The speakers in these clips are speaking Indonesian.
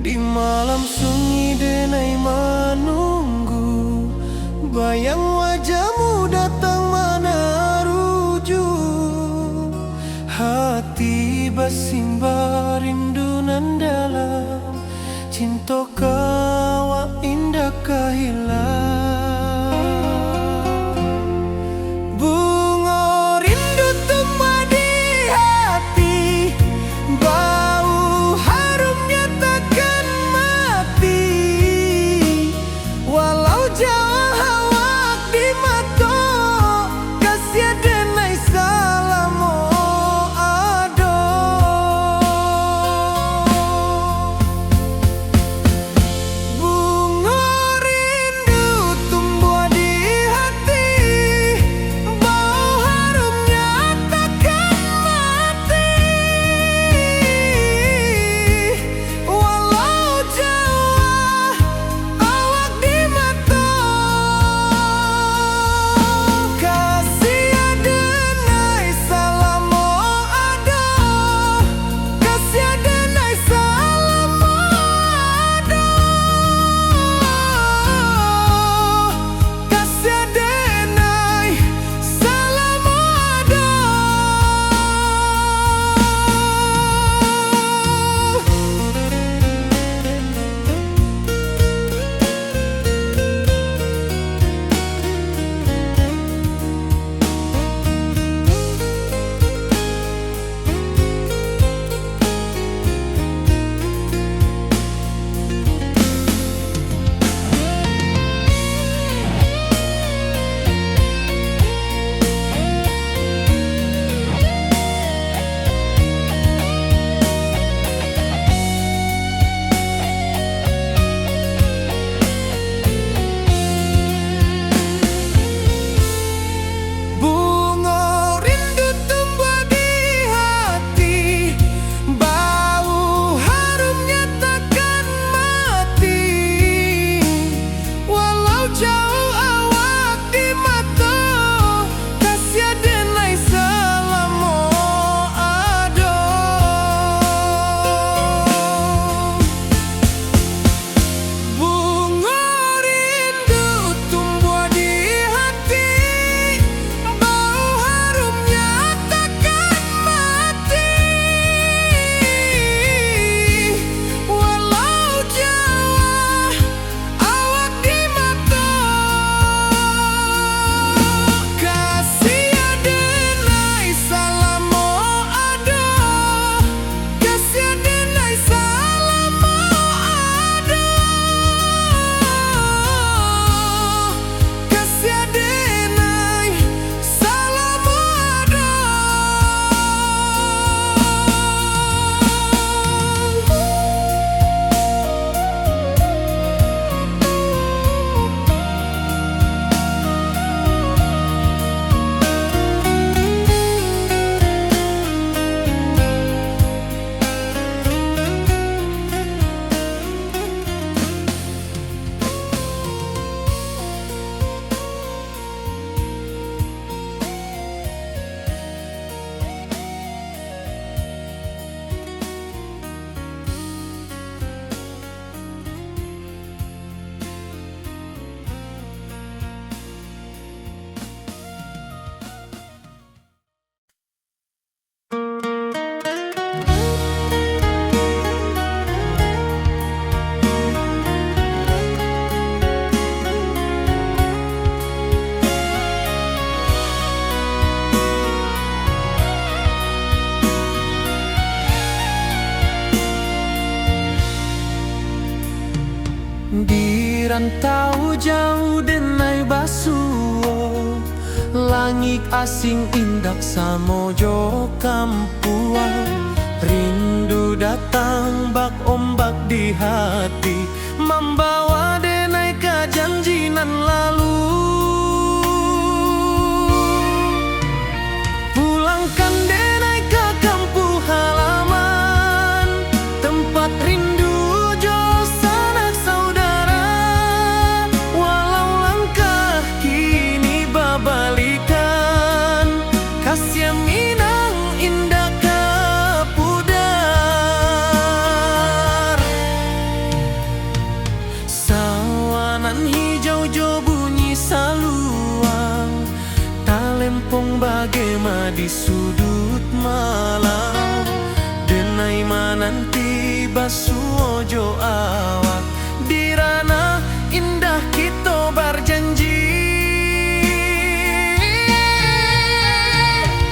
Di malam sunyi denai menunggu, bayang wajahmu datang meneruju. Hati bersimbar rindu nan dalam, cinta kau indah kehilang. Bunga rindu tumbuh di hati, bau harumnya takkan mati. Walau jauh awak di mata, kasih denai salamu ado. Bunga rindu tumbuh di hati, bau harumnya takkan mati. Walau jauh awak di mata, kasih denai salamu ado. Kasih denai salamu ado. Kasih denai salamu ado. Bunga rindu tumbuh di hati, bau harumnya takkan mati. Walau jauh awak di mata, kasih denai salamu ado. Bunga rindu tumbuh di hati, bau harumnya takkan mati. Walau jauh awak di mata, kasih denai salamu ado. Kasih denai salamu ado. Kasih denai salamu ado. Di rantau jauh denai basuh, Langit asing indak samojo kampuang, rindu datang bak ombak di hati, membawa denai ke janjinan lalu. Pulangkan denai ke kampung halaman, tempat rindu jo sanak saudara. Walau langkah kini babalikan, kasih Minang indah ke pudar. Sawanan hijau jo bunyi saluang, talempong bagema di sudut malam. Denai mananti basuojo awak, di ranah indah kita berjanji.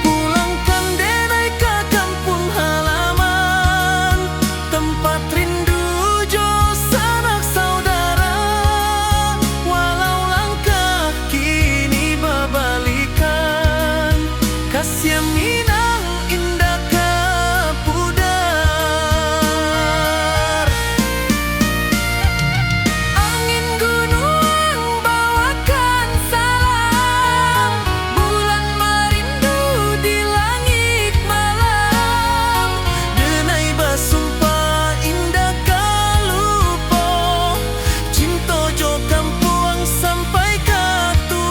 Pulangkan denai ke kampung halaman, tempat rindu jo sanak saudara. Walau langkah kini babalikan, kasih Minang indah ke pudar. Angin gunung bawakan salam, bulan merindu di langit malam. Denai basumpah indah kalupo, cinta jo kampuang sampai ke tua.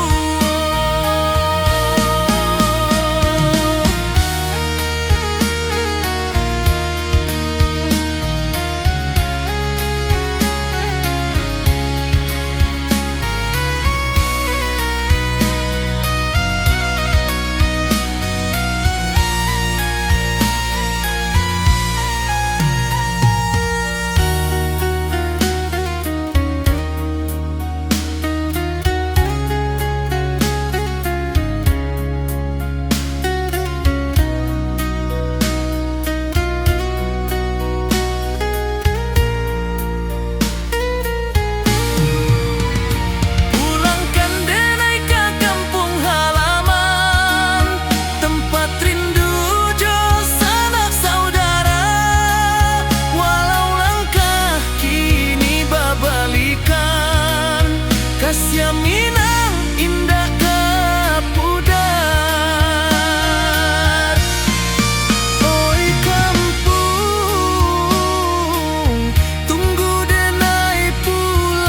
Pulangkan denai ke kampung halaman, tempat rindu jo sanak saudara. Walau langkah kini babalikan, kasih Minang indah ke pudar. Oi kampung, tunggu denai pulang,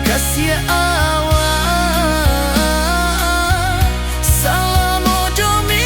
kasih awak salam ojo Minang.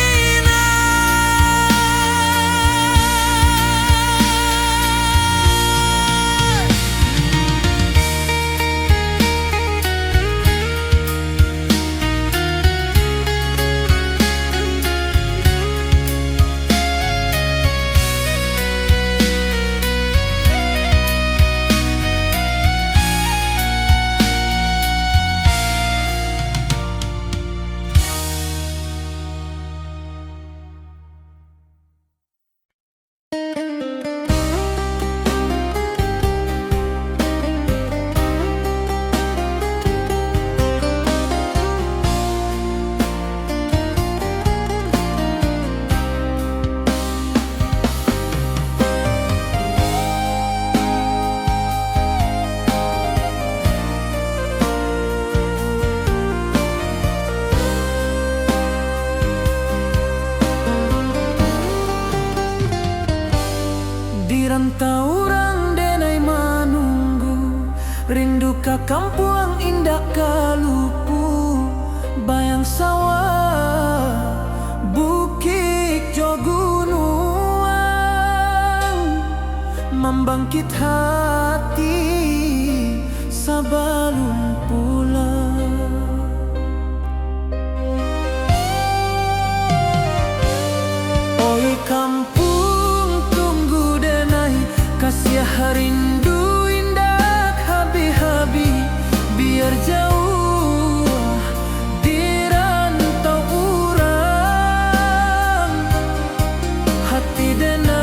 Di rantau orang denai manunggu, rindu ka kampuang indah kalupu. Bayang sawah, bukit jo gunung, membangkit hati sabalun pulang. Oi kampung, tunggu denai, kasih rindu indah habi-habi. Biar jauh di rantau urang, hati denai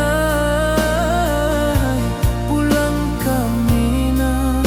pulang ke Minang.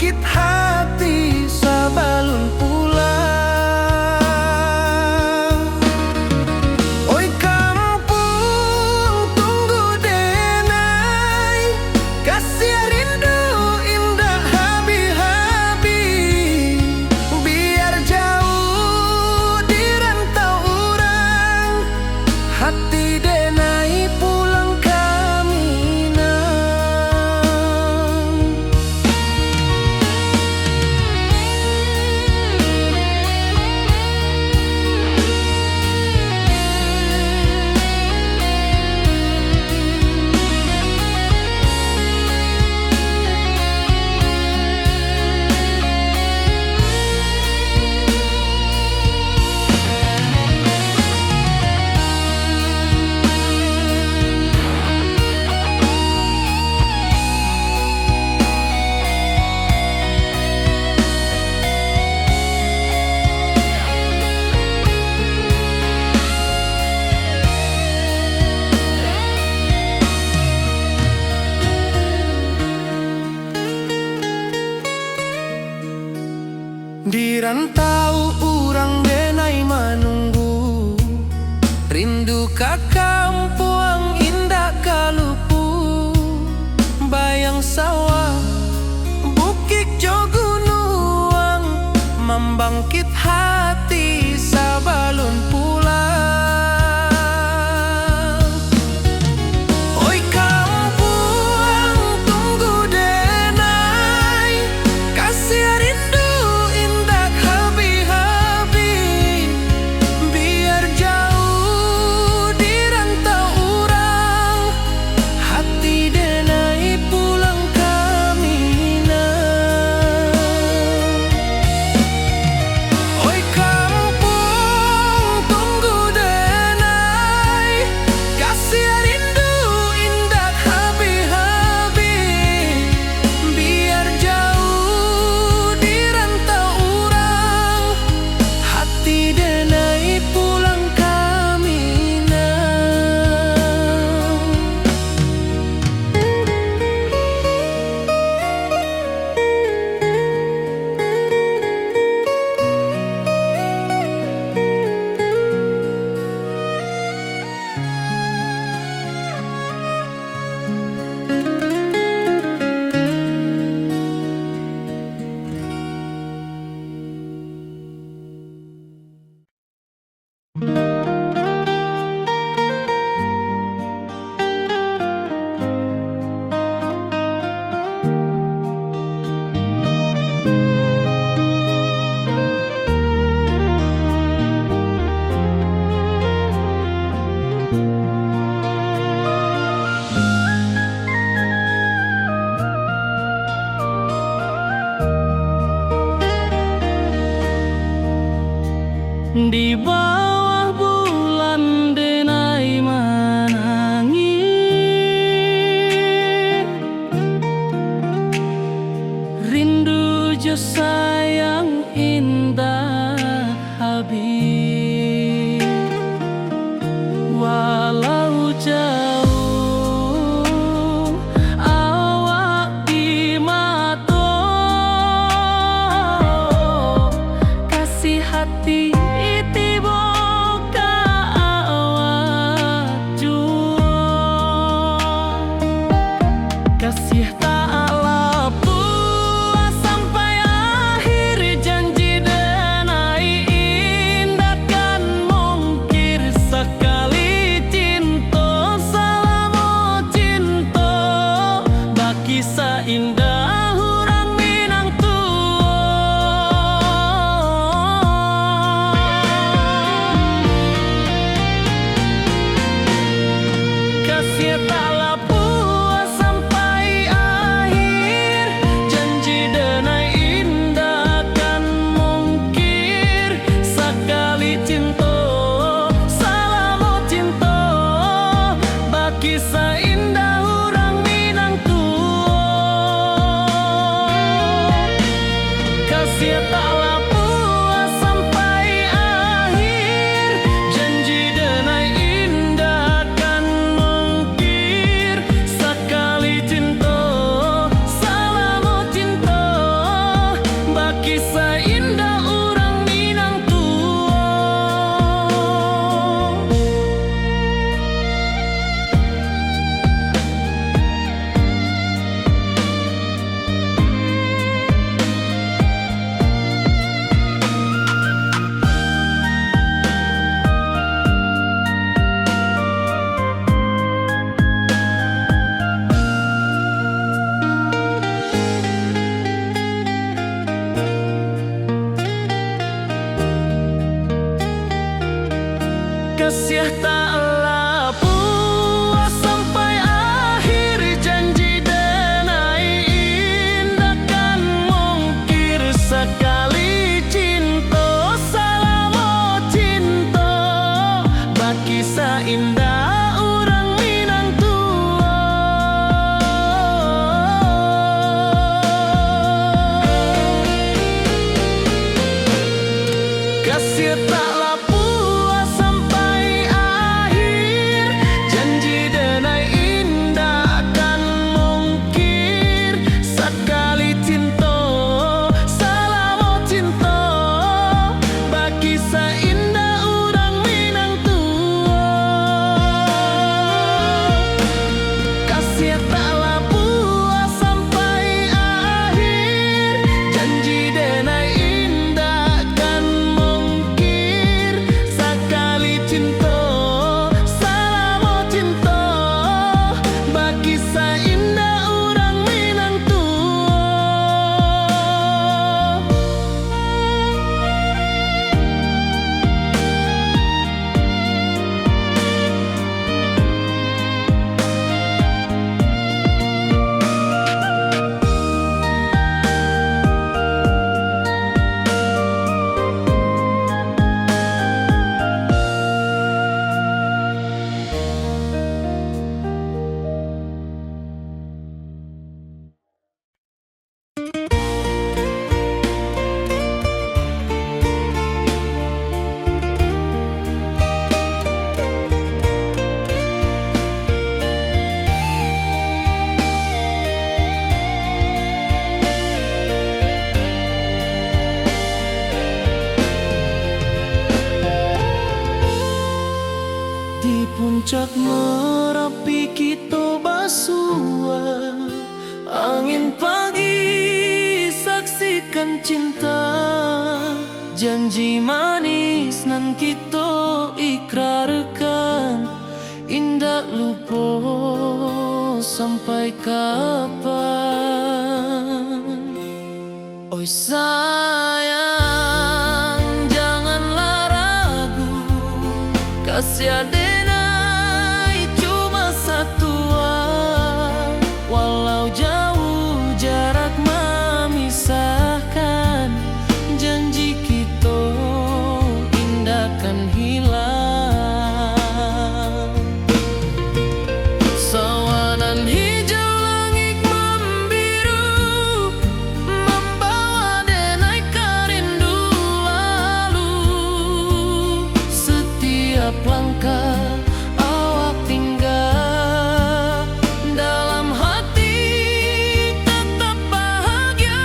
membangkit hati sabalun pulang. Oi kampung tunggu denai, kasih rindu indah habi-habi. Biar jauh di rantau orang, hati denai pulang kami nang. Di rantau urang denai menunggu, rindu ka kampung indah kalupu. Bayang sawah bukit jo gunung, membangkit hati sabalun pulang. Oi kampung tunggu denai, kasih rindu indah habi-habi. Biar jauh di rantau urang, hati denai pulang kami nang. Oi kampung tunggu denai, kasih rindu indah habi-habi. Biar jauh di rantau urang, hati denai pulang kami nang. Di bawah bulan denai menangis, rindu jo sayang indah habis. Walau jauh awak di mata, kasih hati tiba ka awak jua. Kasih tak lapu sampai akhir janji denai. Kasih taklah puas sampai akhir, janji denai indah kan mungkir. Sekali cinta salamo cinta, baki indah orang Minang tua. Kasih taklah puas sampai akhir, janji denai indah kan mungkir. Sekali cinta salamo cinta, baki indah orang Minang tua. Kasih taklah puas sampai akhir, janji denai indah kan mungkir. Sekali cinta salamo cinta, baki indah orang Minang tua. Di puncak Merapi kita basua, angin pagi saksikan cinta. Janji manis nan kita ikrarkan, indah lupa sampai kapan. Oi sayang, janganlah ragu, kasih denai cuma satu. Walau jauh jarak memisahkan, janji kita indah kan hilang. Sawanan hijau langit membiru, membawa denai kerindu lalu. Setiap langkah awak tinggal, dalam hati tetap bahagia.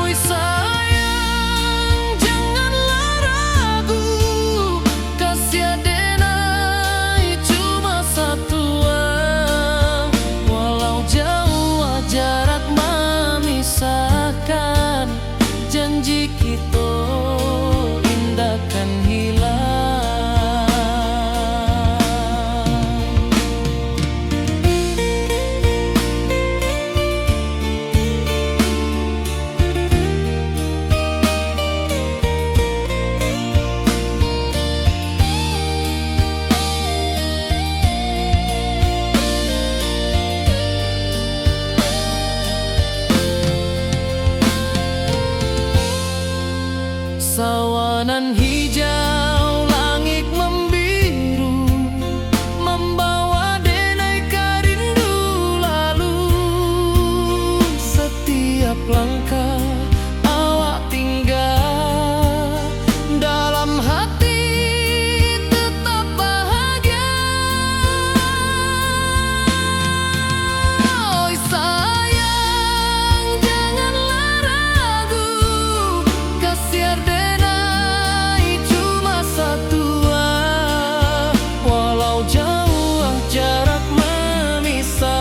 Oi sayang, janganlah ragu, kasih denai cuma satu. Walau jauh jarak memisahkan, janji kita indah kan hilang. Sawanan hijau langit membiru, membawa denai kerindu lalu. Setiap langkah awak tinggal, dalam hati tetap bahagia. Oi sayang, janganlah ragu, kasih denai cuma satu. Walau jauh jarak memisahkan,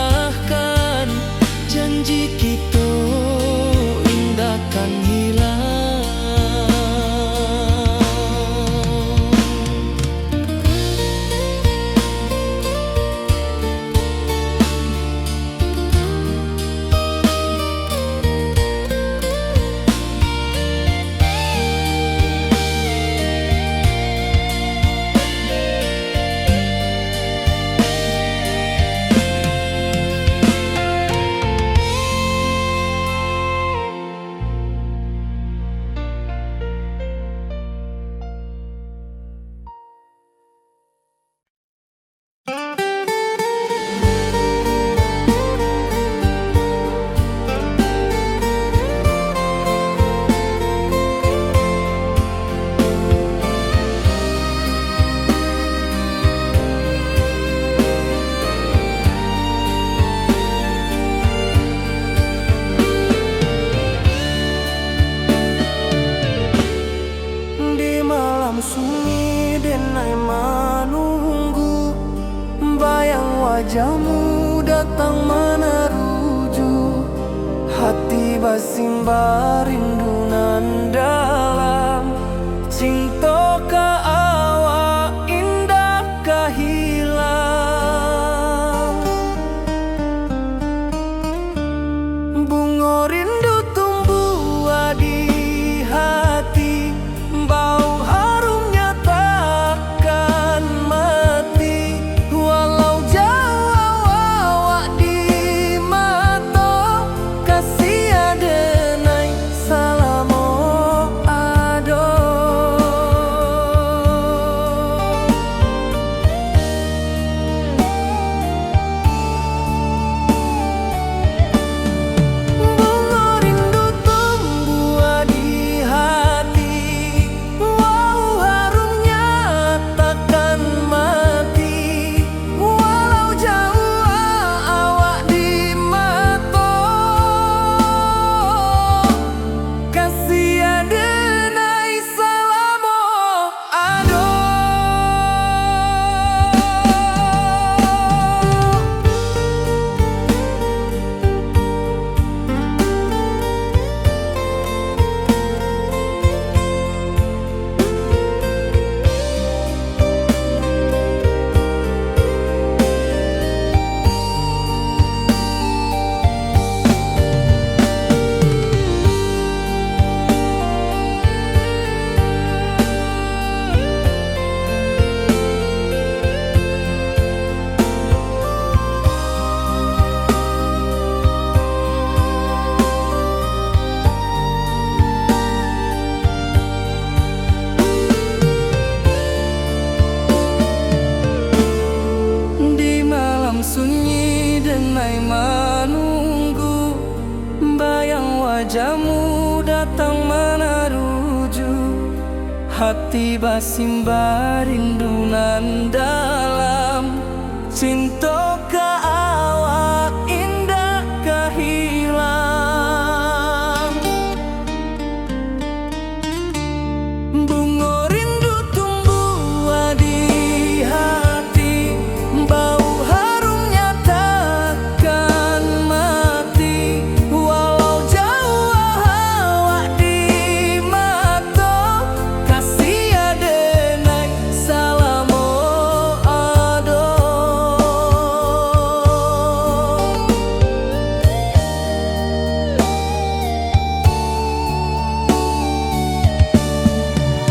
janji kita indah kan hilang. basimba rindu nan dalam cinta ka awak indah kahilang. Bunga rindu tumbuh di hati, bau harumnya takkan mati. Walau jauh awak di mata, kasih adenai salamo ado. Bunga rindu tumbuh di hati, wow harumnya takkan mati. Walau jauh awak di mata, kasih adenai salamo ado. Di malam sunyi denai menunggu, bayang wajahmu datang meneruju. Hati basimba rindu nan dalam cinta ka awak indah kahilang. Bunga rindu tumbuh di hati, bau harumnya takkan mati. Walau jauh awak di mata, kasih adenai salamo ado.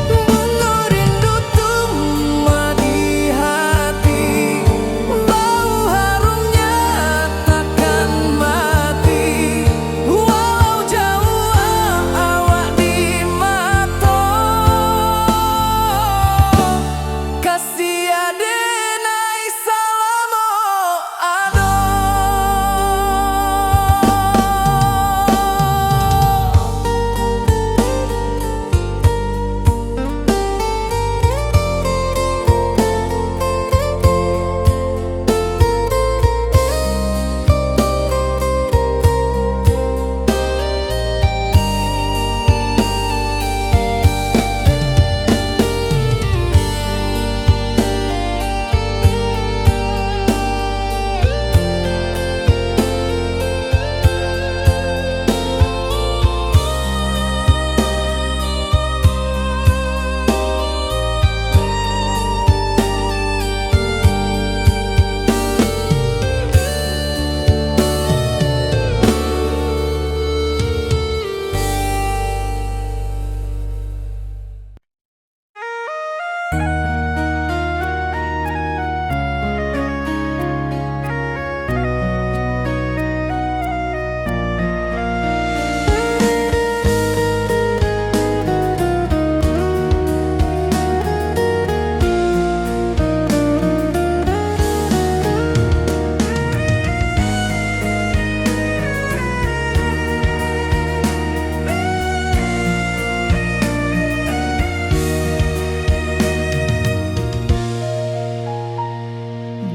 Bunga rindu tumbuh di hati, bau harumnya takkan mati. Walau jauh awak di mata, kasih adenai salamo ado.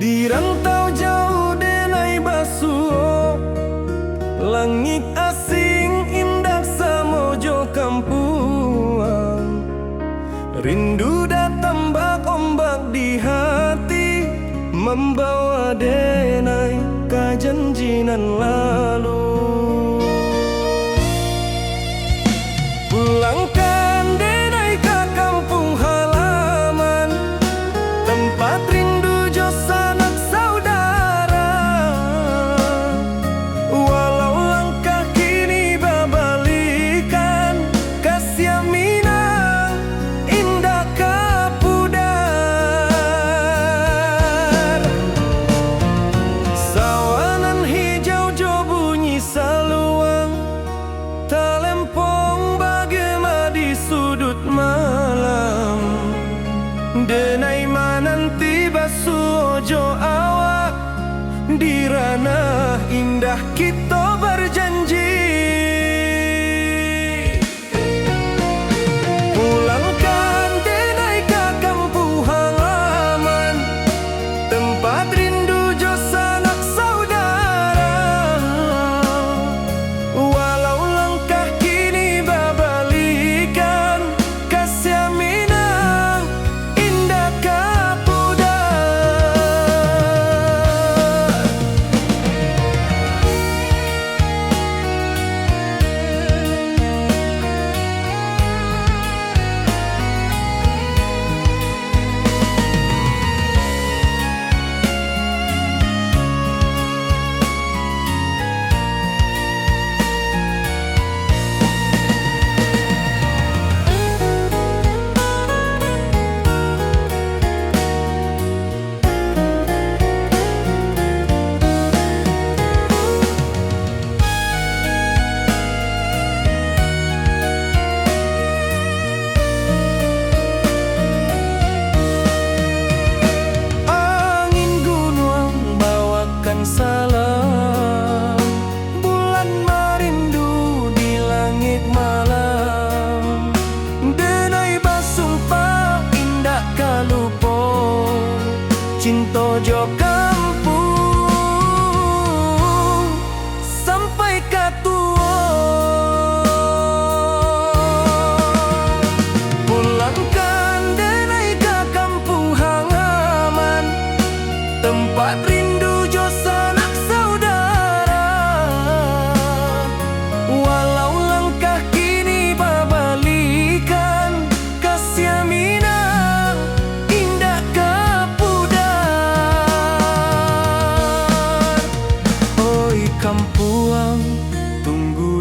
Di rantau jauh denai basuh, langit asing indah samojo kampuang. Rindu datang bak ombak di hati, membawa denai ka janjinan lalu.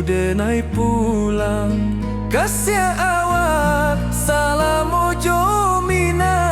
denai pulang kasih awak salam ojo minang.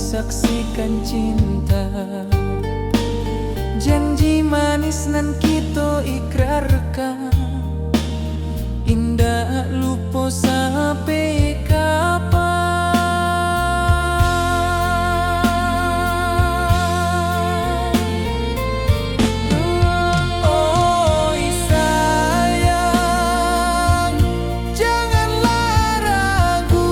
Saksikan cinta, janji manis nan kita ikrarkan, indah lupa sampai kapan. Oh sayang, janganlah ragu,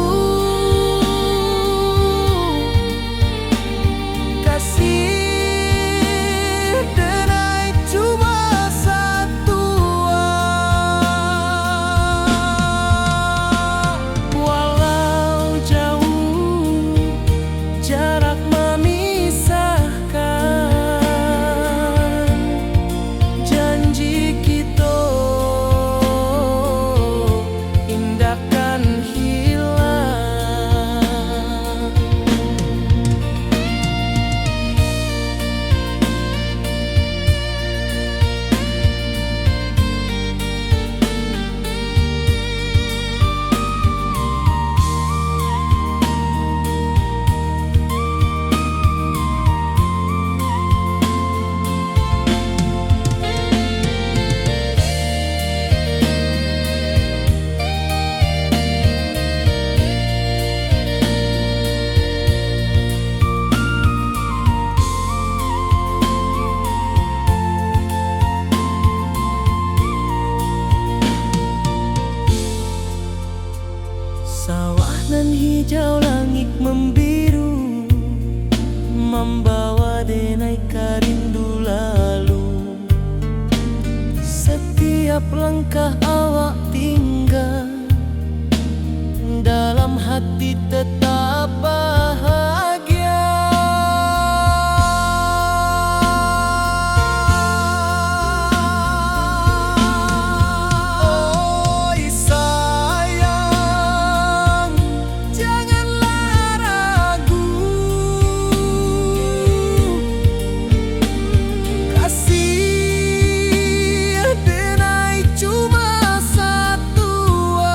hijau langit membiru, membawa denai karindu lalu. Setiap langkah awak tinggal, dalam hati tetap bahagia. Cuma 1 hari.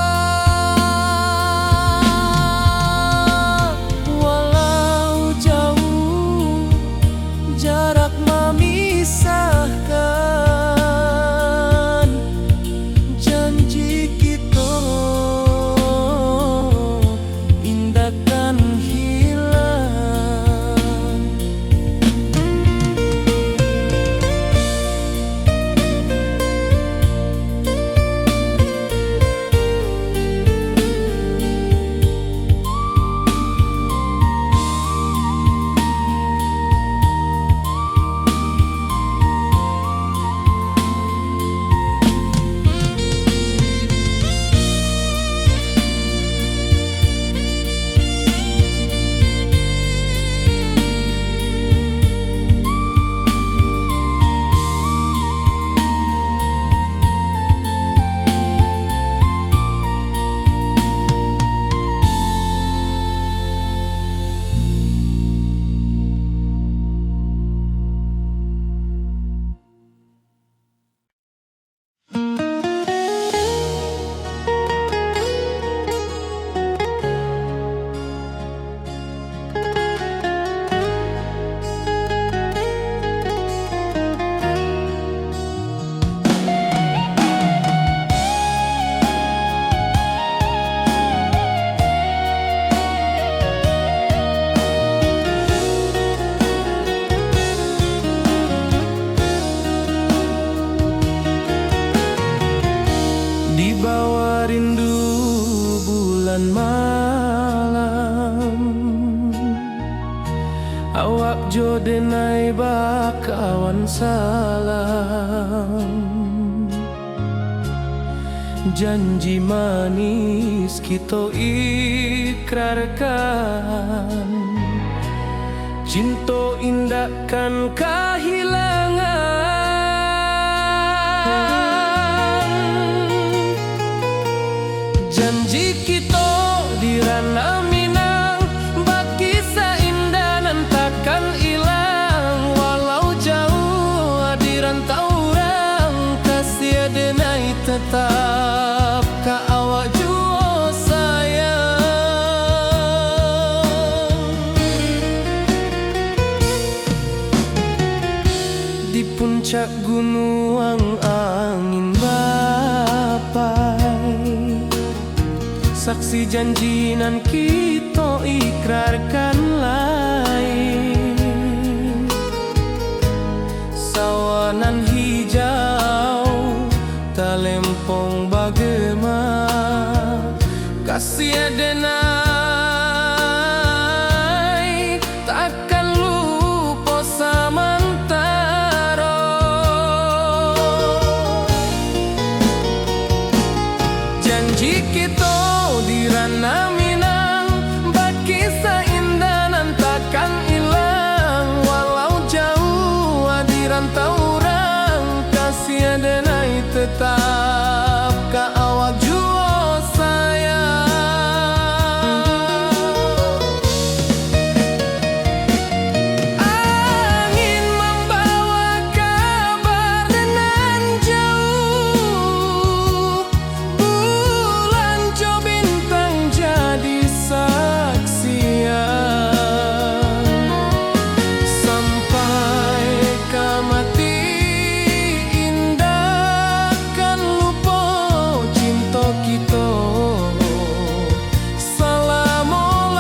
bulan malam, awak jo denai bakawan salam. Janji manis kita ikrarkan, cinta indahkan kehilangan. Janji kita di ranah Minang, bakisah indah nan takkan hilang. Walau jauh di rantau orang, kasih denai tetap ka awak jua sayang. Di puncak gunung angin bapai, saksi janji nan kita ikrarkan lain. Sawanan hijau talempong bagema, kasih denai takkan lupa samantara. Janji kita di ranah Minang, bakisah indah nan takkan hilang. Walau jauh di rantau orang, kasih denai tetap ka awak jua sayang. Angin membawa kabar nan jauh, bulan jo bintang jadi saksian. Sampai ka mati indah kan lupa cinta kita selama-lama.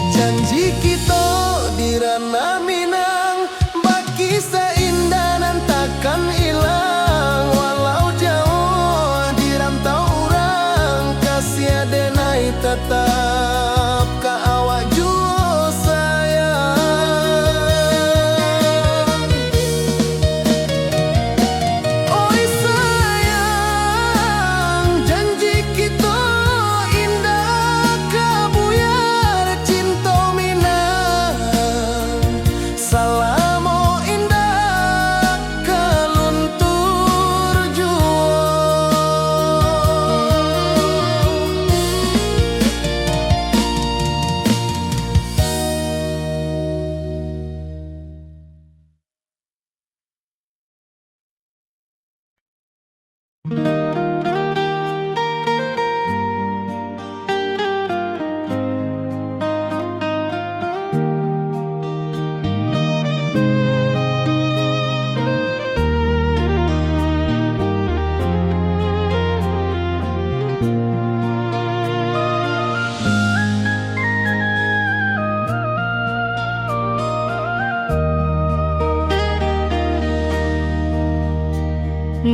Janji kita di ranah Minang, bakisah indah nan takkan hilang. Walau jauh di rantau orang, kasih denai tetap ka awak jua sayang. Oi sayang, janji kita indah kabuyar cinta Minang. Salamo indah kaluntur jua.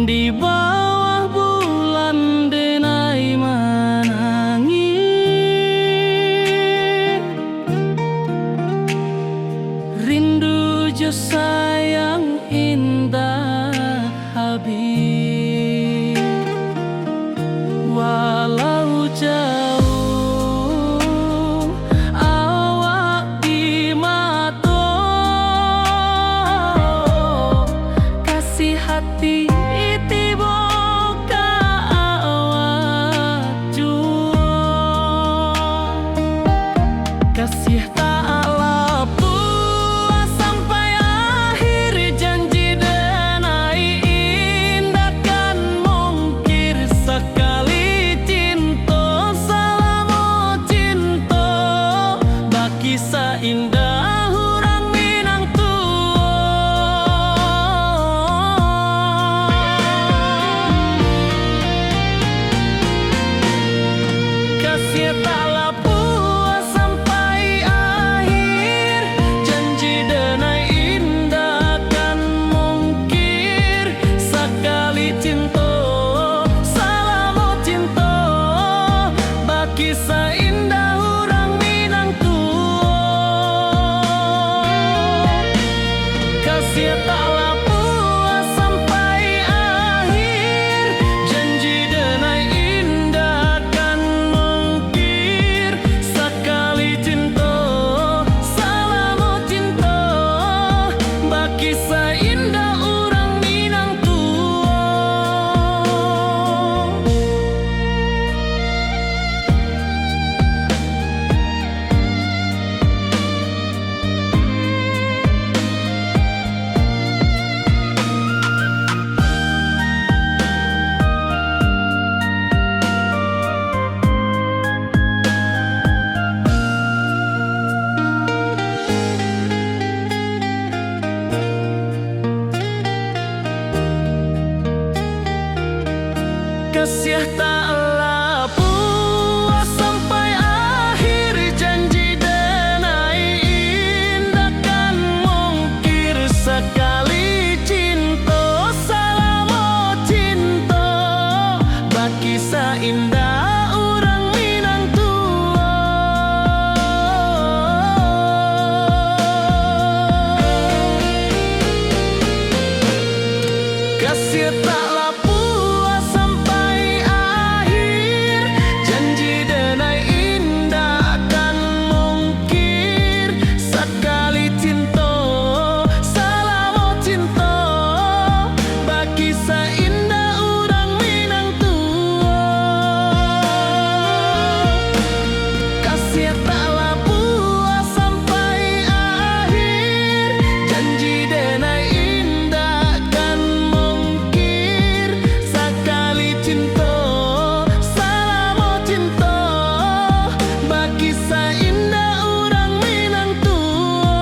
Di bawah bulan denai menangis, rindu jo sayang indah habis. Walau jauh awak di mata, kasih hati kasih tak lepas sampai kisah indah orang Minang tua. Kasih taklah puas sampai akhir, janji denai indah kan mungkir. Sekali cinta salamo cinta, baki indah orang Minang tua. Kasih taklah puas sampai akhir, janji denai indah kan mungkir. Sekali cinta salamo cinta, baki indah orang Minang tua. Kasih taklah puas sampai akhir, janji denai indah kan mungkir. Sekali cinta salamo cinta, baki indah orang Minang tua.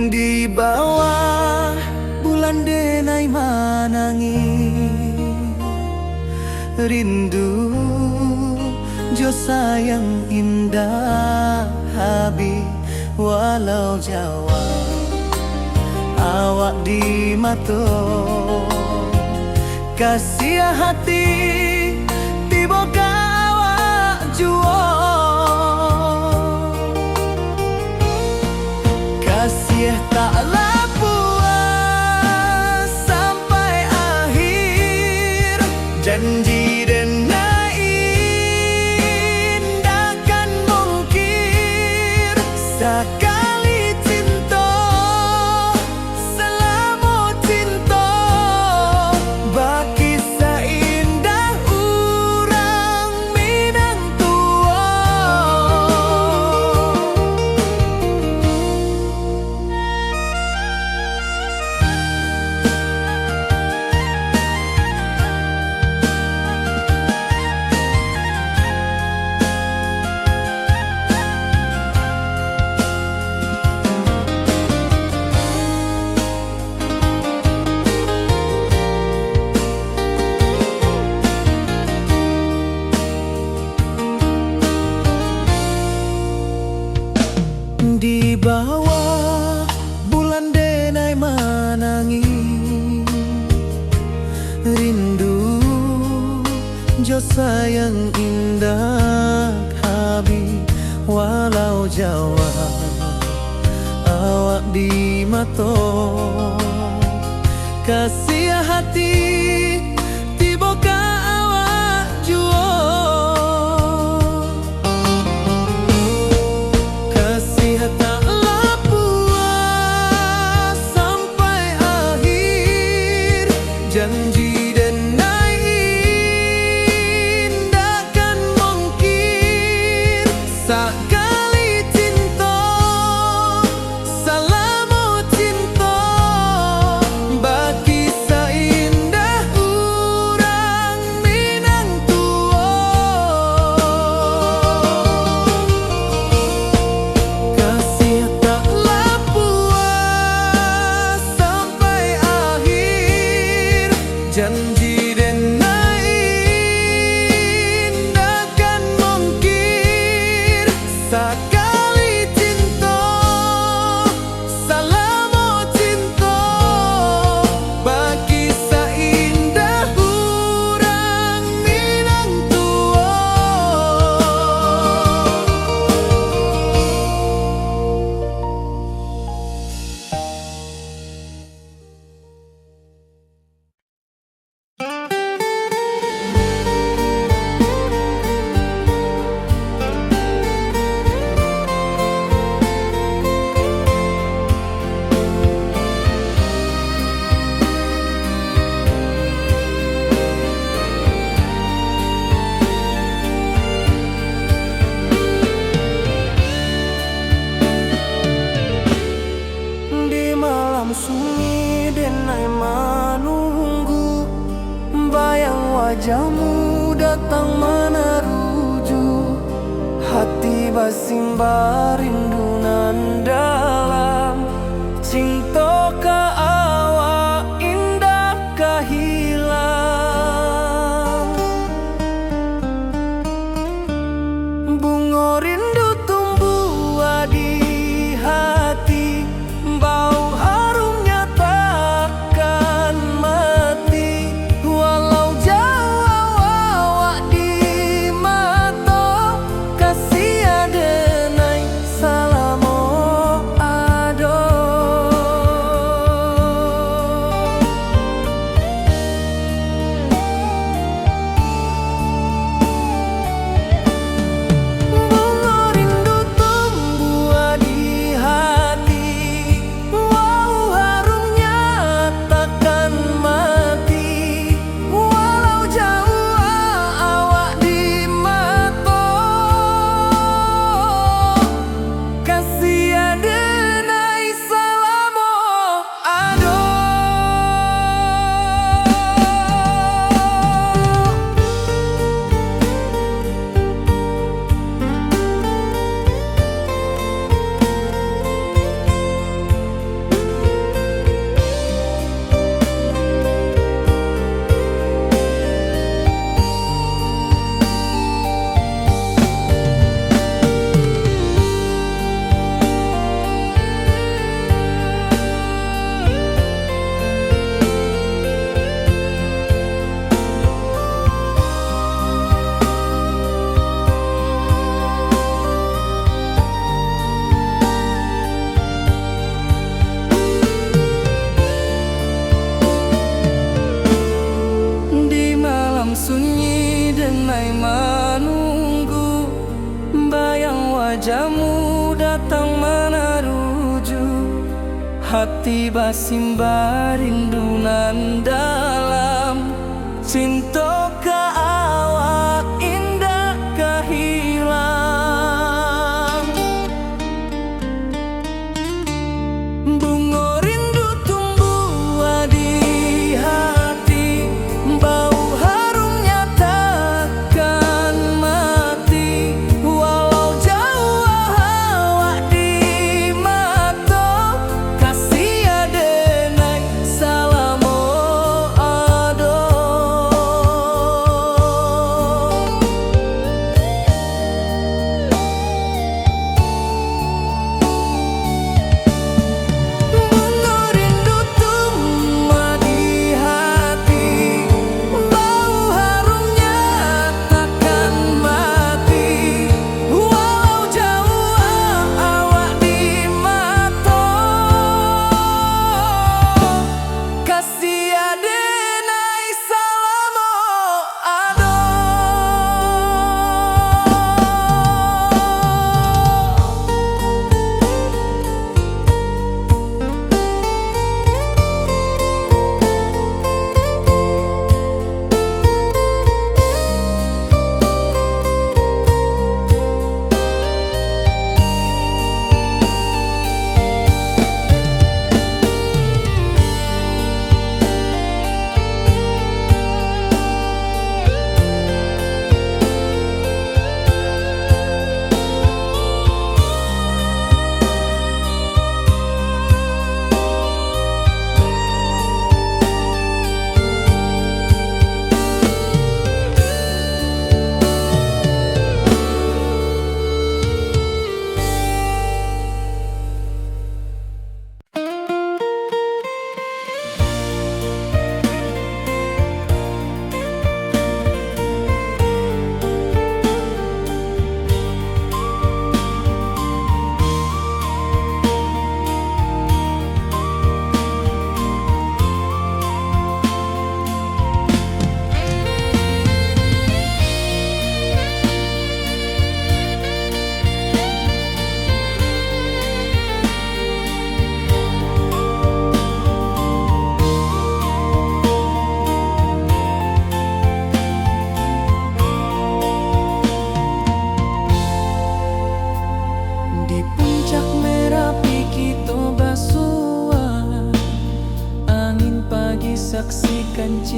Di bawah bulan denai manangi, rindu jo sayang indah habi walau Jawa. Awak di mato kasih hati tiba awak juo. Kasih taklah puas sampai akhir, janji denai indah kan mungkir. Sekali cinta selama cinta, baki indah orang Minang tua. Di bawah bulan denai manangi, rindu jo sayang indah habi walau Jawa. Awak di mato kasih hati tiba awak juo. Taklah puas sampai akhir, janji denai indah kan mungkir. Sekali cinta salamo cinta, baki janji denai takkan mungkir sekali cinta selama cinta bagi seindah urang Minang tua. Di malam sunyi denai menunggu, bayang wajahmu datang meneruju, hati basimba rindu nan dalam, cinta ka awak indah kahilang. Bunga rindu tumbuh di hati, bau harumnya takkan mati, walau jauh awak di mata, kasih adenai salamo ado. Bunga rindu tumbuh di hati, wow harumnya takkan mati, walau jauh awak di mata, kasih adenai salamo ado. Di malam sunyi denai menunggu, bayang wajahmu datang meneruju, hati basimba rindu nan dalam, cinta ka awak indah kahilang. Bunga rindu tumbuh di hati, bau harumnya takkan mati, walau jauh awak di mata, kasih adenai salamo ado.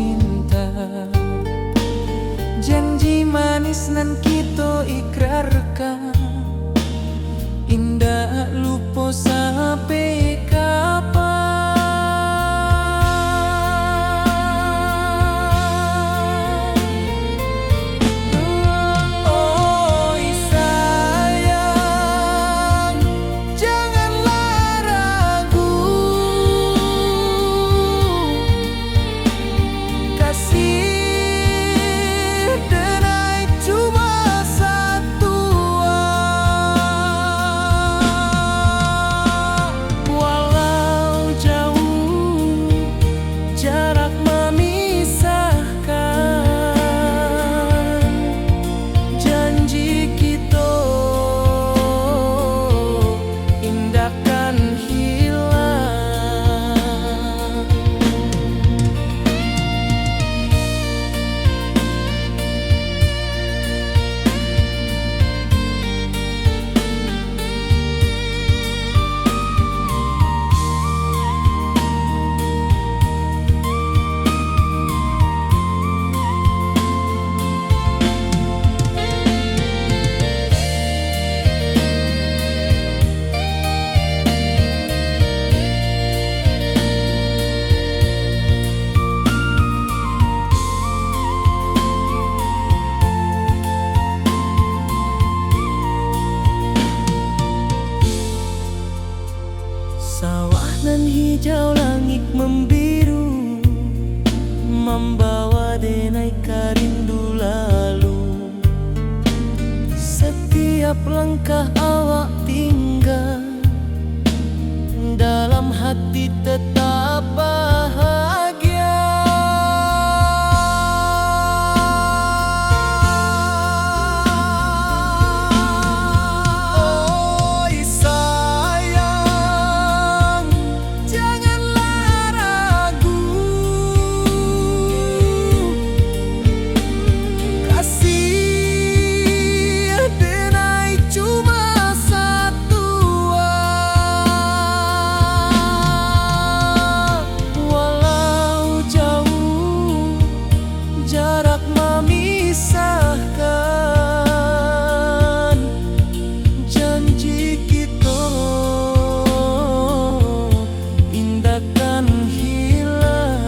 cinta. Janji manis nan kita ikrarkan, indah lupa sampai kapan. Oi sayang, janganlah ragu, kasih denai cuma satu. Walau jauh jarak memisahkan, janji kita indahkan hilang. Sawah nan hijau, langit membiru, membawa denai karindu lalu. Setiap langkah awak tinggal, dalam hati tetap bahagia. Oi sayang, janganlah ragu, kasih denai cuma satu. Walau jauh jarak memisahkan, janji kita indahkan hilang.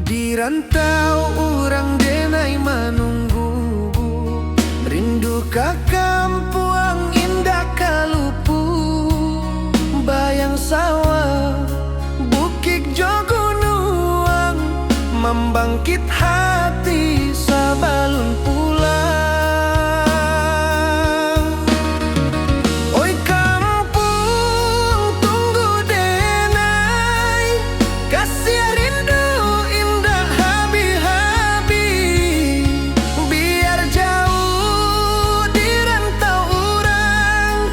Di rantau orang denai menunggu, rindu ka kampung indah kalupu. Bayang sawah, bukit jo gunung, membangkit hati sabalun pulang. Oi kampung tunggu denai, kasih rindu indah habi-habi. Biar jauh di rantau orang,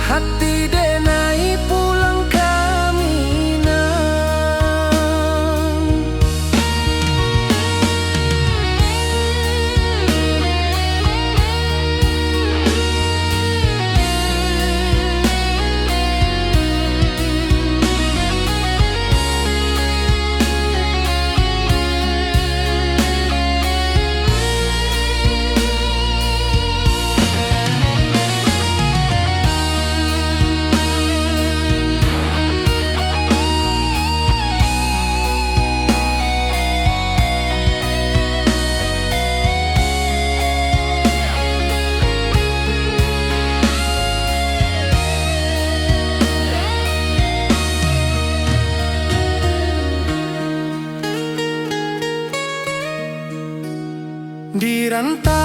hati denai pulang ke Minang.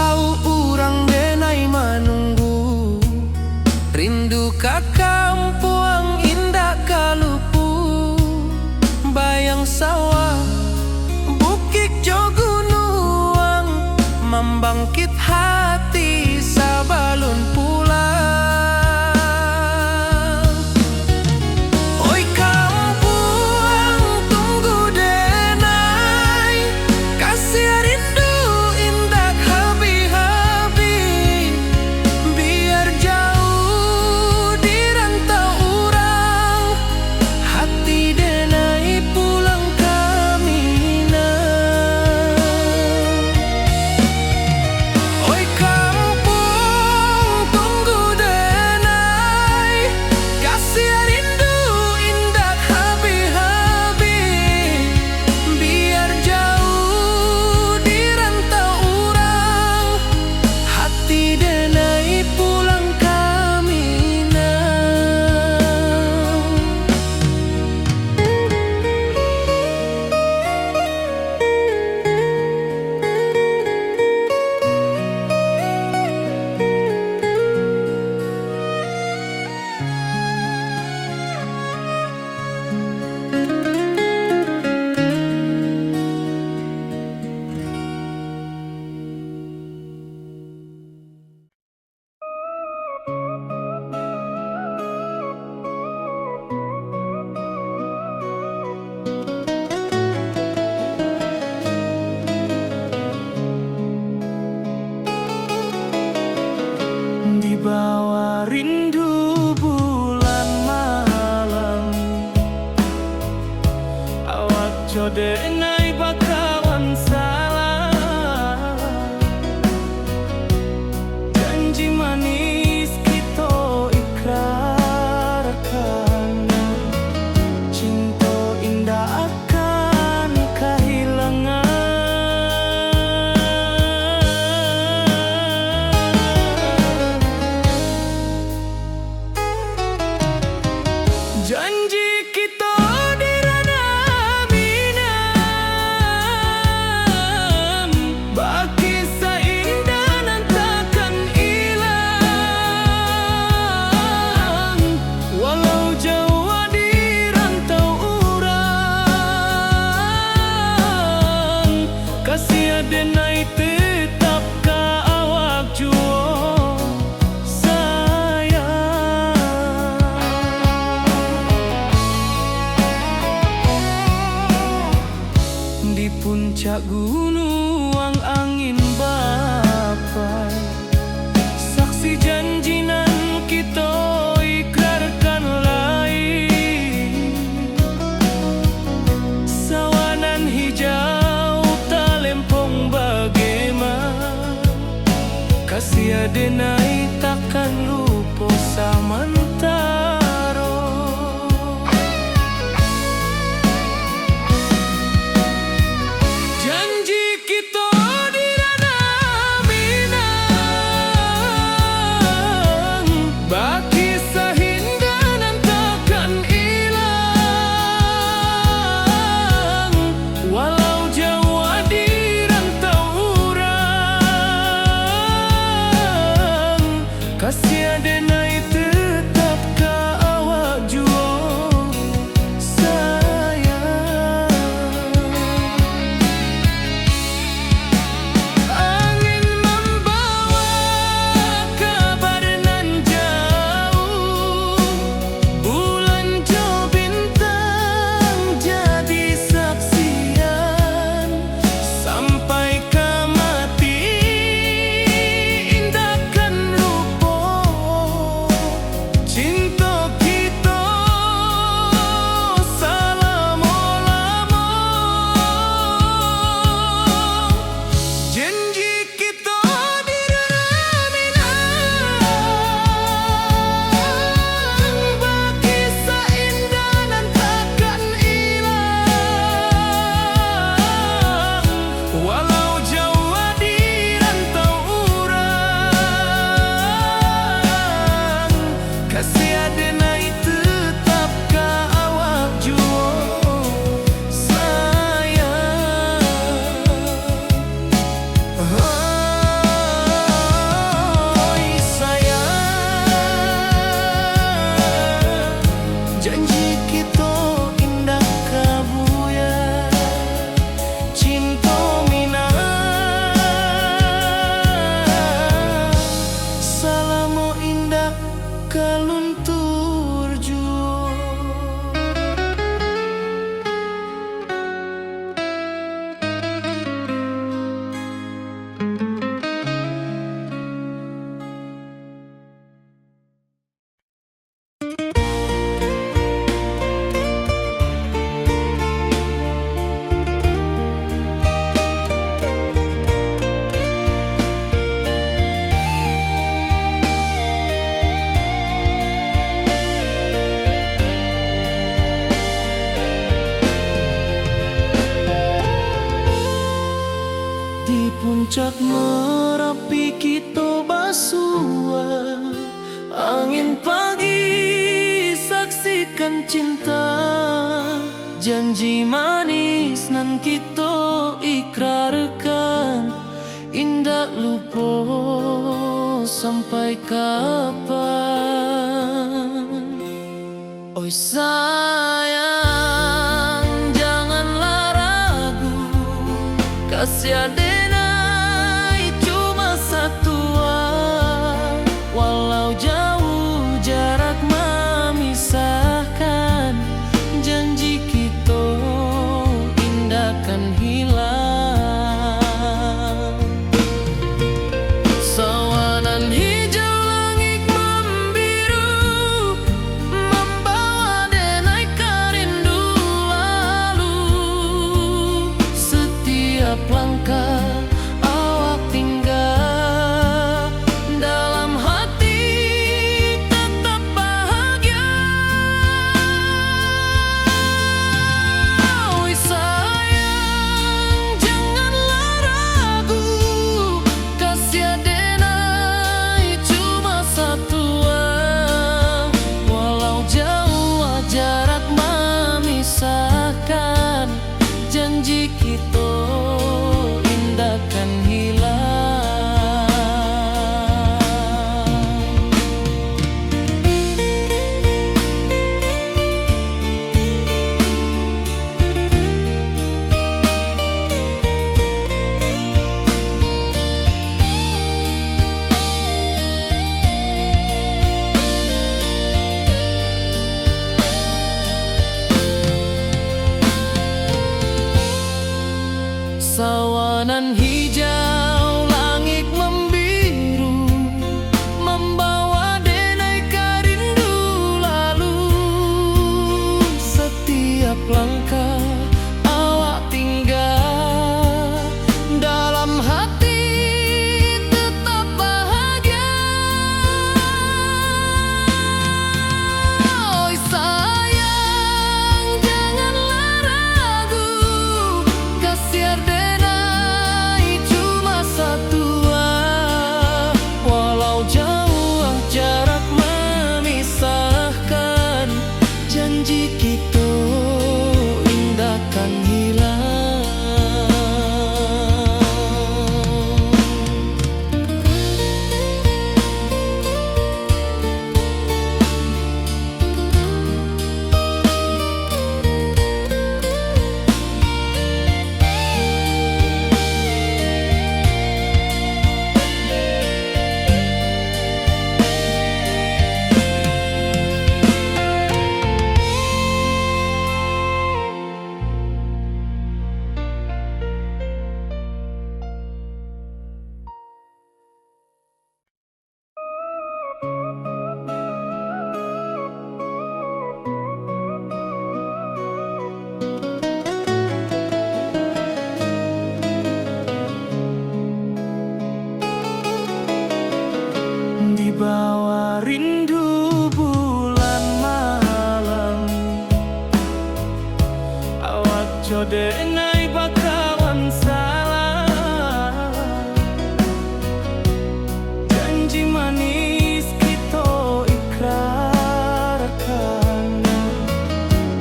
Au urang denai manunggu, rindu ka kampuang indah kalupu. Bayang sawah, bukit jo gunung, membangkit hati sabalun pulang. Oi kampuang tunggu denai, kasih rindu indah habi-habi. Biar jauh di rantau urang, hati denai pulang ke Minang. Oi kampung tunggu denai, kasih rindu indah habi-habi. Biar jauh di rantau urang, hati denai pulang ke Minang. Di bawah rindu bulan malam, awak jo denai bakawan salah. Janji manis kita ikrarkan, cinta indah akan kehilangan. Janji kita di ranah Minang, baki seindah nan takkan hilang. Walau jauh di rantau urang, kasih denai tetap ka awak juo sayang. Di puncak gunung angin bapai, saksi janji nan kita ikrarkan lain. Sawanan hijau talempong bagaimana, kasih denai takkan lupa samantara. Janji kita di ranah Minang, baki sahinda nan takkan hilang. Walau jauh di rantau urang, kasih denai tetap ka Janji manis nan kita ikrarkan, indah lupa sampai kapan. Oi sayang, janganlah ragu, kasih adenai cuma satu. Walau jauh jarak memisahkan, janji kita indah kan hilang. Sawanan hijau langit membiru, membawa denai kerindu lalu. Setiap langkah awak tinggal, dalam hati tetap bahagia. Oi sayang, janganlah ragu, kasih adenai cuma satu. Walau jauh jarak memisahkan, janji kita indah kan hilang. Sawanan hijau langit membiru, membawa denai kerindu lalu. Setiap langkah awak tinggal, dalam hati tetap bahagia. Oi sayang, janganlah ragu, kasih adenai cuma satu. Walau jauh jarak memisahkan, janji kita indah kan hilang. Di bawah rindu bulan malam, awak jodenai bakawan salah. Janji manis kita ikrarkan,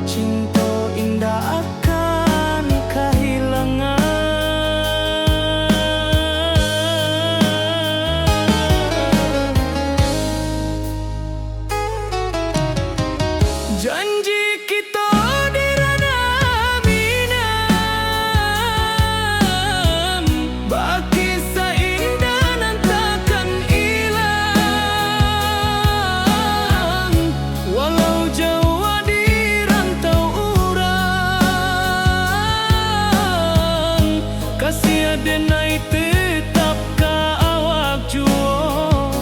cinta indah akan kehilangan. Janji kita di ranah minam, baki seindah nan takkan hilang. Walau jauh di rantau urang, kasih adenai tetap ka awak jua.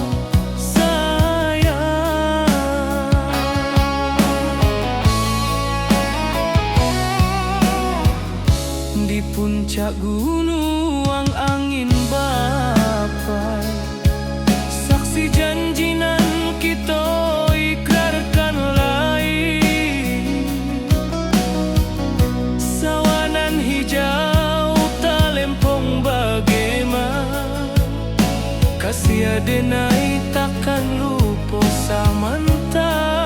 Di puncak gunung angin bapai, saksi janji nan kita ikrarkan lain. Sawanan hijau talempong bagaimana, kasih adenai takkan lupa samantara.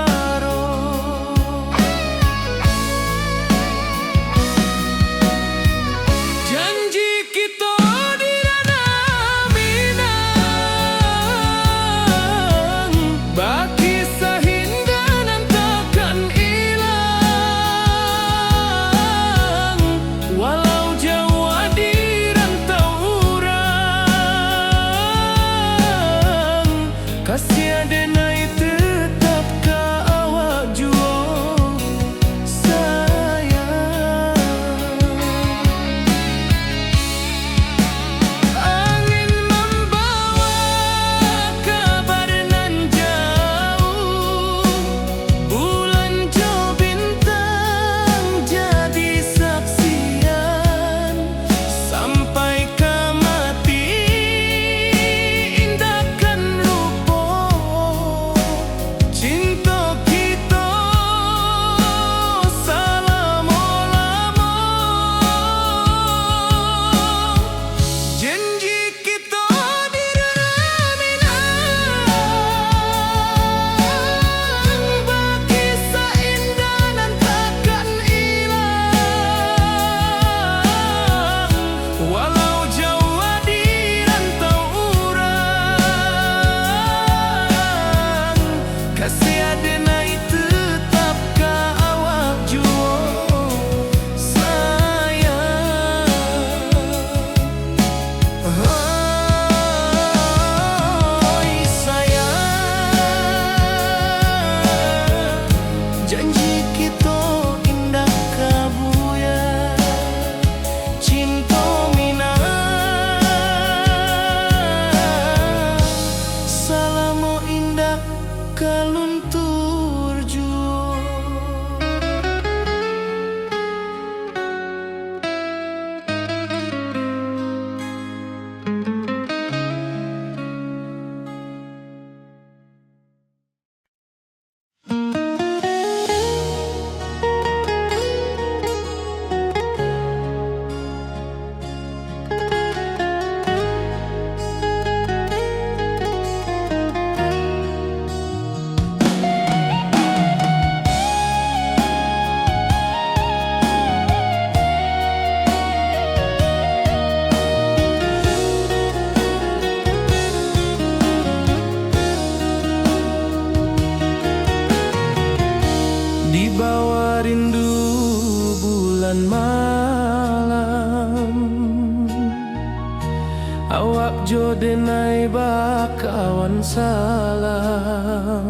kawan salam.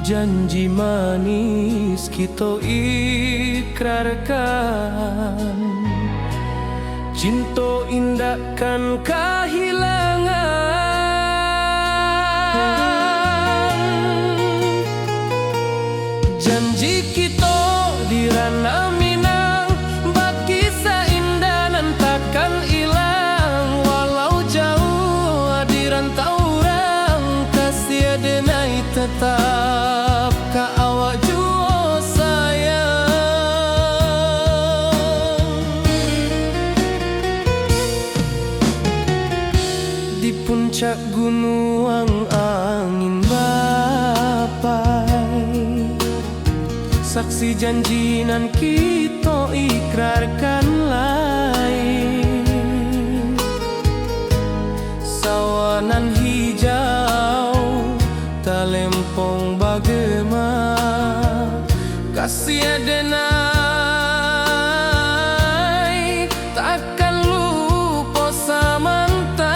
Janji manis kita ikrarkan, cinta indahkan kehilangan. Janji kita di ranah Minang, bagi seindah nan takkan hilang. Walau jauh di rantau orang, kasih denai tetap ka awak jua sayang. Di puncak gunung angin bapai, saksi janji nan kita ikrarkan lain. Sawanan hijau talempong bagema, kasih denai takkan lupa samantara.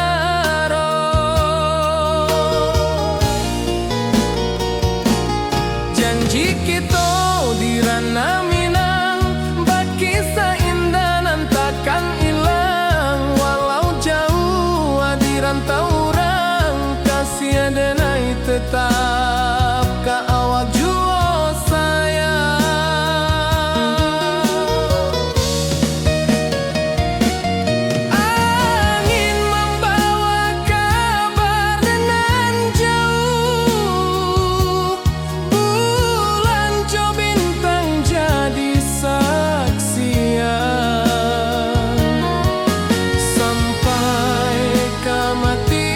Janji kita di ranah Minang, bagi seindah nan takkan hilang. Walau jauh di rantau orang, kasih denai tetap ka awak jua sayang. Angin membawa kabar nan jauh, bulan jo bintang jadi saksian. Sampai ke mati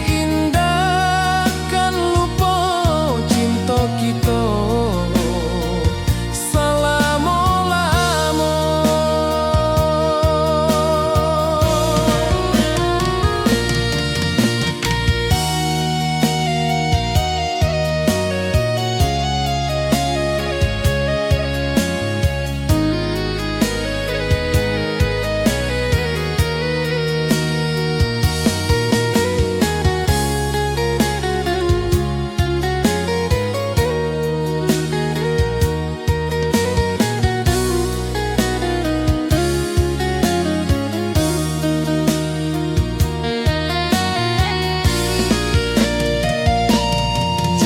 indah kan lupa cinta kita selama-lama.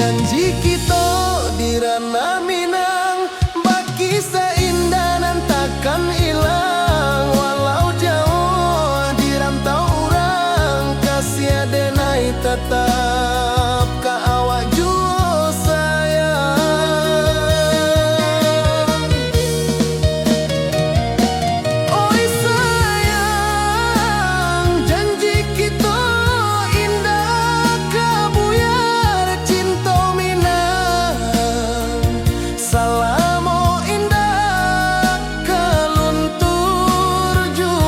Janji kita di ranah Minang, bagi seindah nan takkan hilang. Walau jauh di rantau orang, kasih denai tetap ka awak jua sayang. Oi sayang, janji kita indah kabuyar cinta Minang. Salamo indah keluntur jua.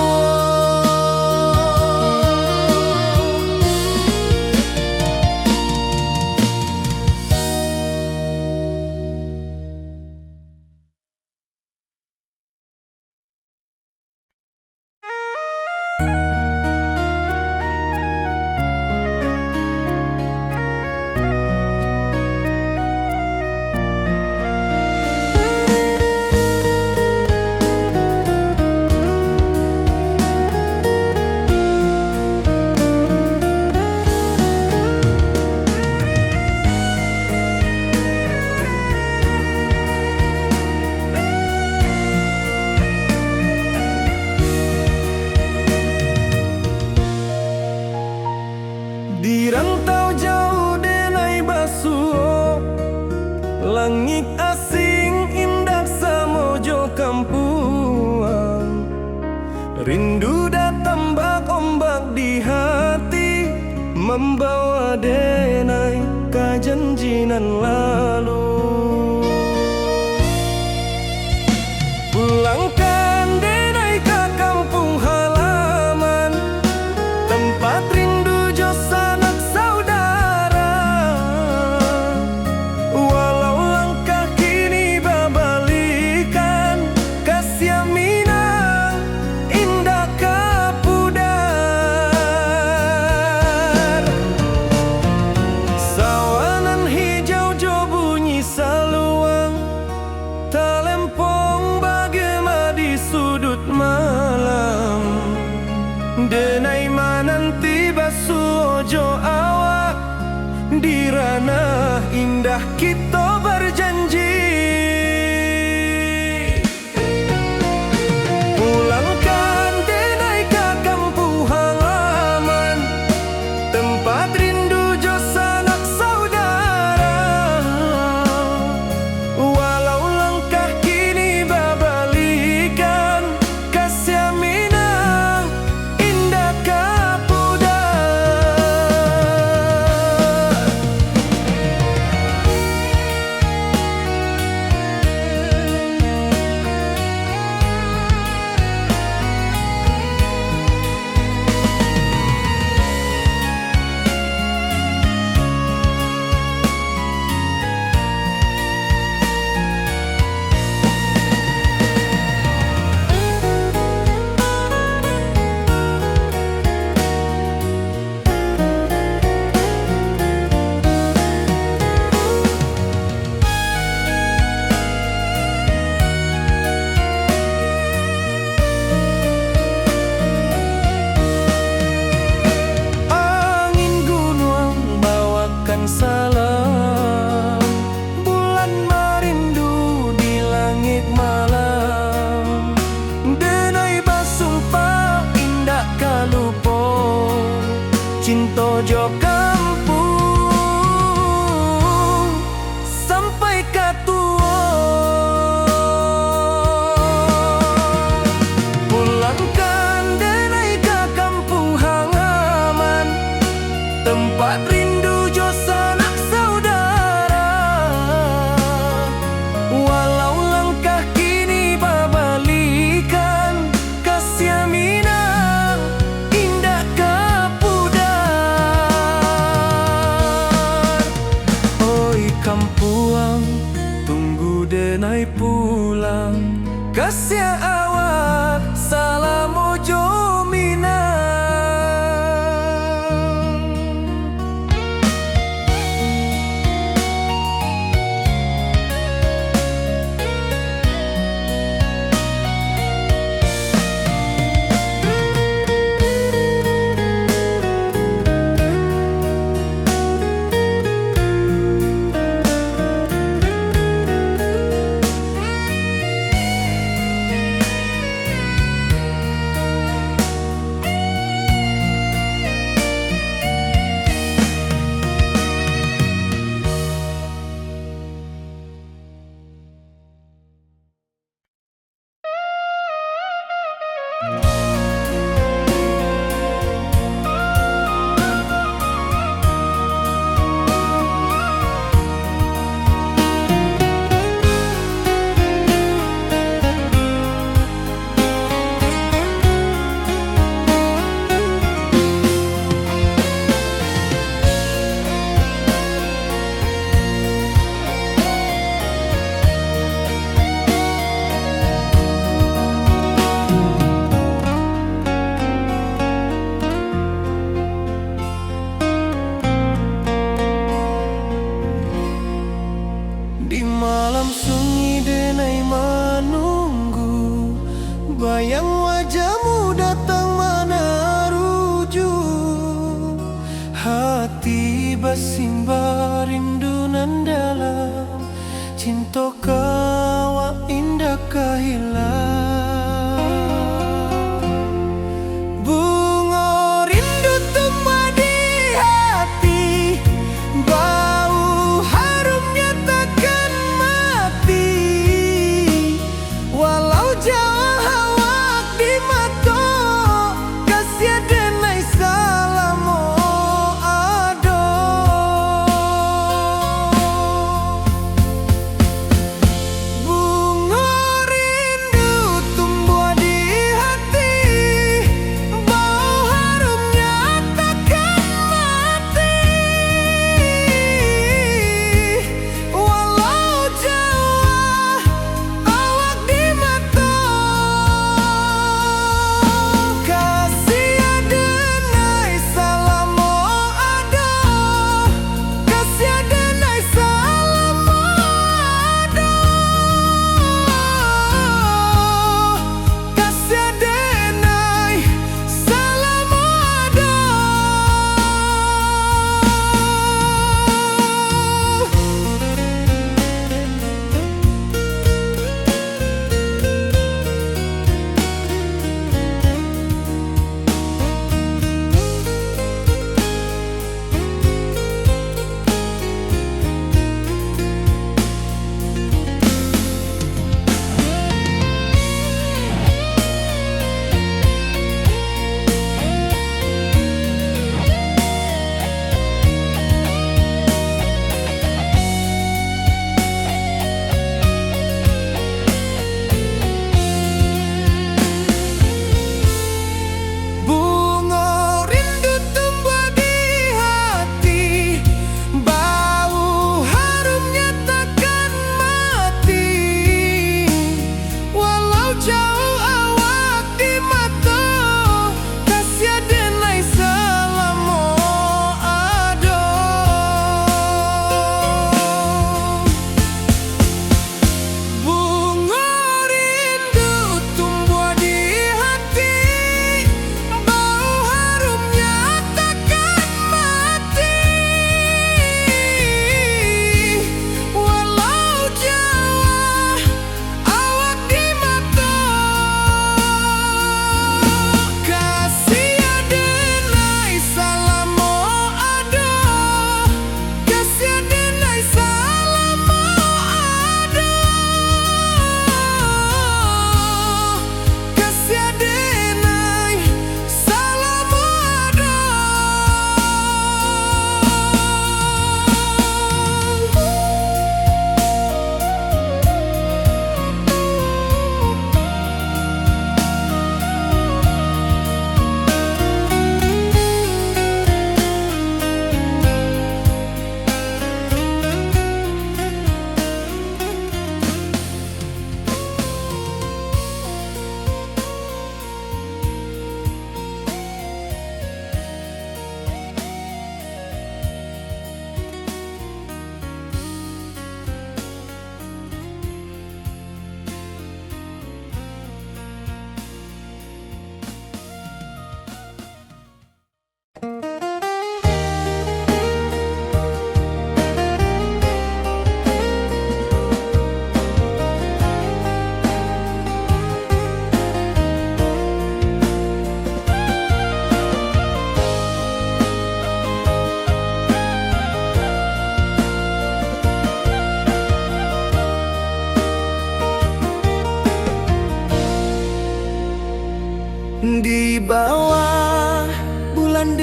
Di rantau jauh denai basuh, langit asing indah samojo kampuang. Rindu datang bak ombak di hati, membawa denai ka janjinan lalu. Pulangkan denai ke kampung halaman, tempat rindu jo sanak saudara. Walau langkah kini babalikan, kasih Minang indah kapudar. Dah kita berjanji pulangkan denai ke kampung halaman, tempat rindu jo sanak saudara. Walau langkah kini babalikan, kasih minang indah kapuda. Salam bulan merindu di langit malam, denai basumpah indah kalupo cinta jo kampung sampai katua. Pulangkan denai ke kampung halaman, tempat rindu sanak saudara. Walau langkah kini babalikan, kasih minang indah kapudan. Oi kampuang, tunggu denai pulang, kasih awak salam ojo minang. Bayang wajahmu datang mana rujuk, hati bersimba rindu nan dalam, cinta kawa indah kahilang. Bunga rindu tumbuh di hati, bau harumnya takkan mati. Walau jauh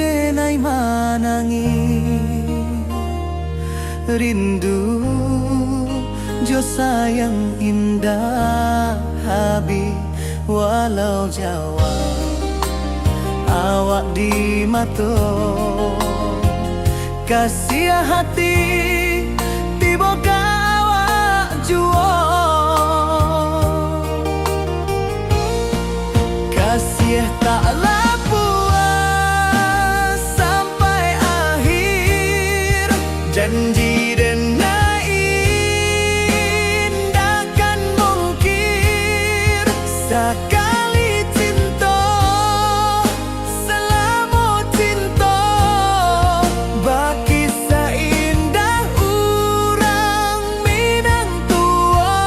denai manangi rindu jo sayang indah habi walau Jawa awak di mato kasih hati tiba awak juo kasih taklah puas sampai akhir janji denai indahkan mungkir sekali cinta selama cinta baki seindah urang Minang tua.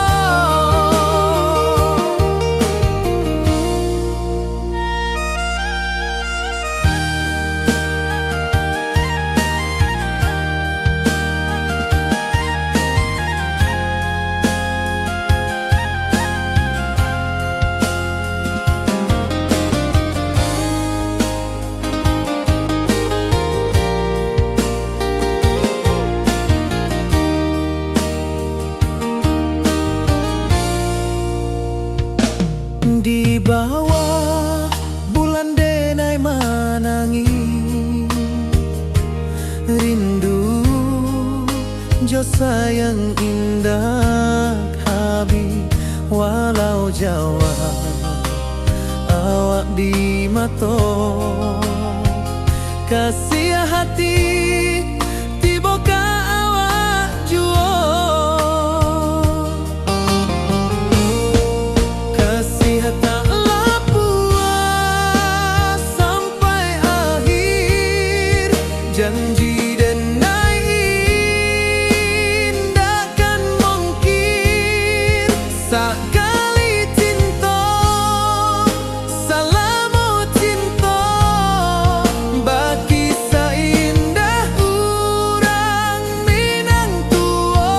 Di bawah bulan denai manangi rindu jo sayang indah habi walau Jawa awak di mato kasih hati tiba ka awak juo taklah puas sampai akhir janji denai indahkan mungkir sekali cinta selama cinta baki seindah urang Minang tua.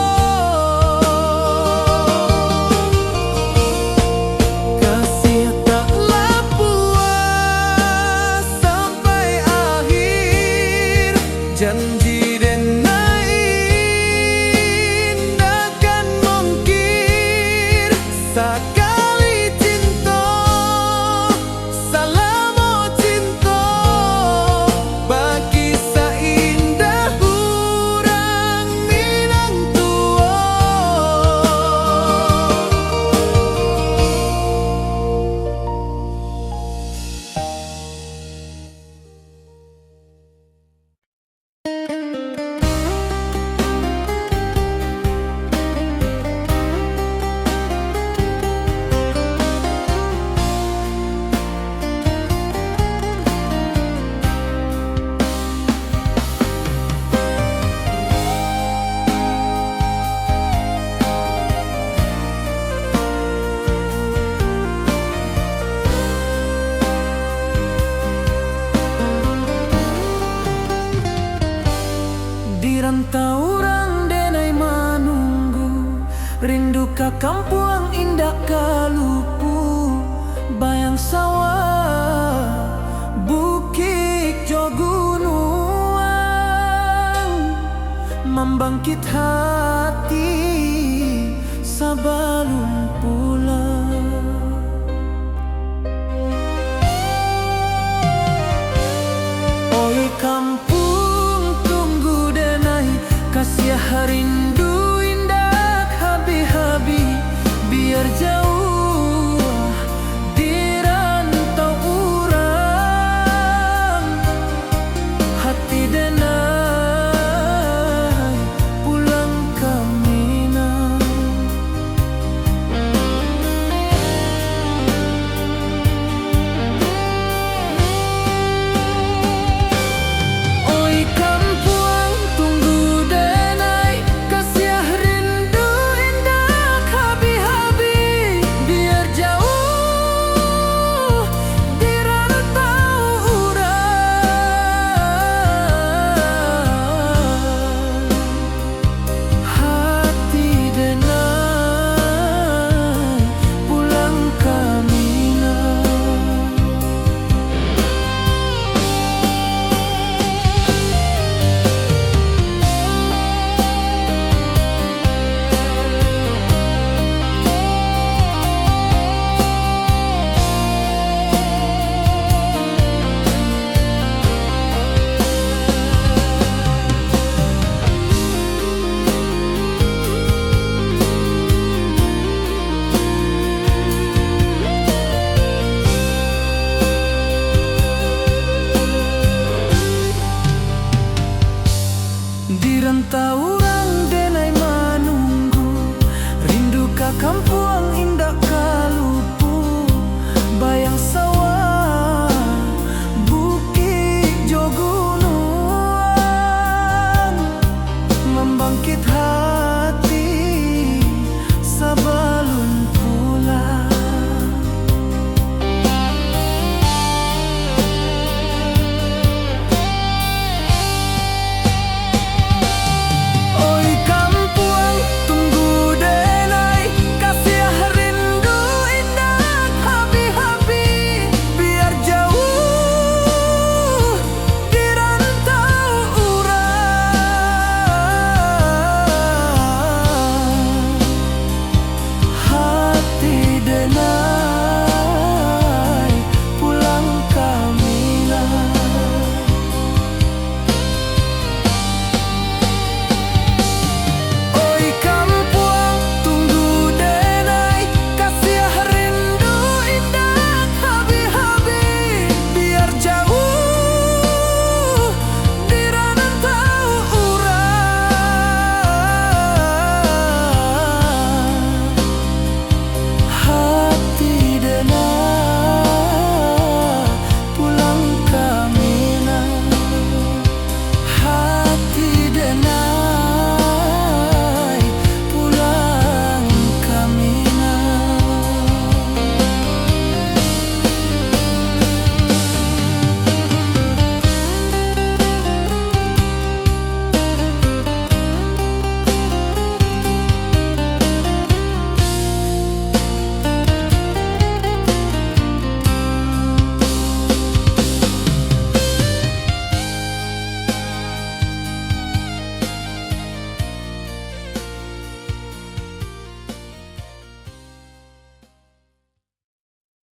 Kasih taklah puas sampai akhir janji denai indahkan mungkir sekali cinta selama cinta baki seindah urang Minang tua. Di rantau orang denai manunggu rindu ka kampung indah kalupu bayang sawah bukit jo gunung membangkit hati sabalun